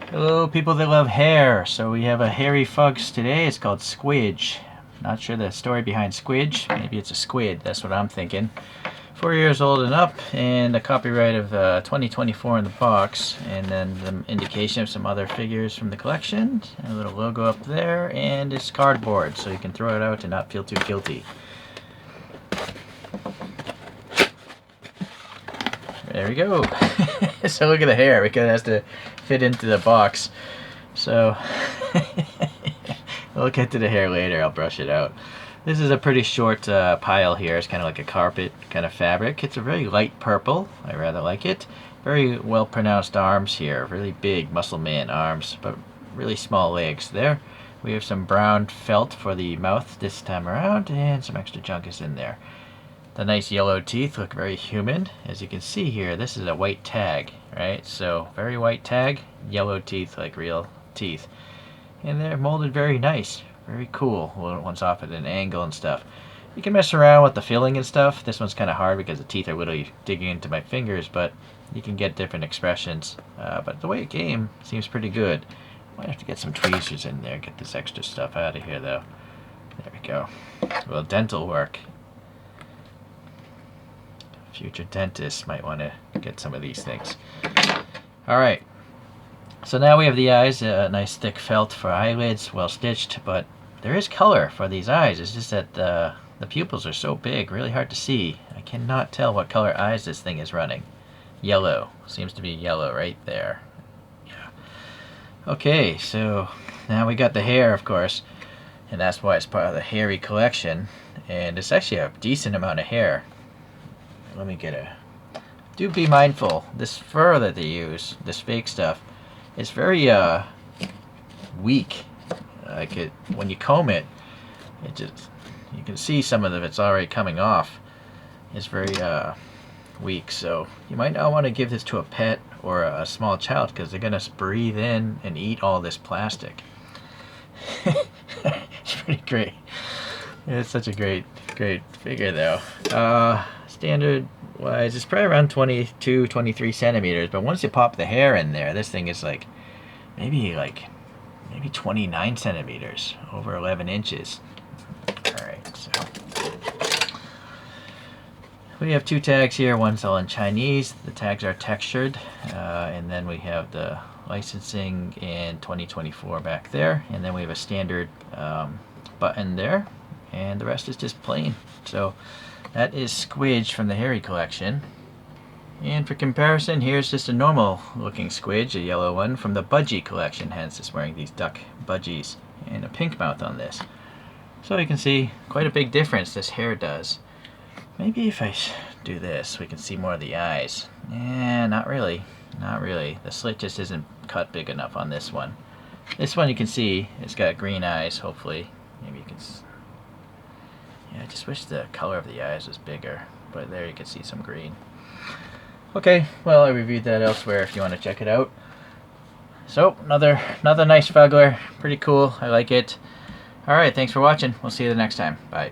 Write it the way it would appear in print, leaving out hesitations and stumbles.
Hello people that love hair. So we have a hairy fugs today. It's called Squidge. Not sure the story behind Squidge. Maybe it's a squid. That's what I'm thinking. 4 years old and up, and a copyright of 2024 in the box, and then the indication of some other figures from the collection. A little logo up there, and it's cardboard, so you can throw it out and not feel too guilty. There we go. So look at the hair, because it has to fit into the box. So we'll get to the hair later. I'll brush it out. This is a pretty short pile here. It's kind of like a carpet kind of fabric. It's a very light purple. I rather like it. Very well pronounced arms here. Really big muscle man arms, but really small legs there. We have some brown felt for the mouth this time around, and some extra junk is in there. The nice yellow teeth look very human. As you can see here, this is a white tag, right? So very white tag, yellow teeth like real teeth. And they're molded very nice. Very cool. One's off at an angle and stuff. You can mess around with the filling and stuff. This one's kind of hard because the teeth are literally digging into my fingers, but you can get different expressions. But the way it came seems pretty good. Might have to get some tweezers in there, get this extra stuff out of here though. There we go. Well, dental work. Future dentists might want to get some of these things. Alright, so now we have the eyes, a nice thick felt for eyelids, well stitched, but there is color for these eyes. It's just that the pupils are so big, really hard to see. I cannot tell what color eyes this thing is running. Yellow, seems to be yellow right there. Yeah. Okay, so now we got the hair, of course, and that's why it's part of the hairy collection, and it's actually a decent amount of hair. Let me get a... Do be mindful. This fur that they use, this fake stuff, it's very weak. Like when you comb it, it just, you can see some of it's already coming off. It's very weak, so you might not want to give this to a pet or a small child because they're gonna breathe in and eat all this plastic. It's pretty great. It's such a great figure though. Standard wise, it's probably around 22-23 centimeters, but once you pop the hair in there, this thing is like maybe 29 centimeters, over 11 inches. Alright, so we have two tags here. One's all in Chinese. The tags are textured, and then we have the licensing in 2024 back there, and then we have a standard button there, and the rest is just plain. So that is Squidge from the Hairy collection. And for comparison, here's just a normal looking Squidge, a yellow one, from the Budgie collection, hence it's wearing these duck budgies, and a pink mouth on this. So you can see quite a big difference this hair does. Maybe if I do this, we can see more of the eyes. Not really. Not really. The slit just isn't cut big enough on this one. This one you can see, it's got green eyes, hopefully. Maybe you can... Yeah, I just wish the color of the eyes was bigger, but there you can see some green. Okay, well, I reviewed that elsewhere if you want to check it out. So, another nice Fuggler. Pretty cool. I like it. Alright, thanks for watching. We'll see you the next time. Bye.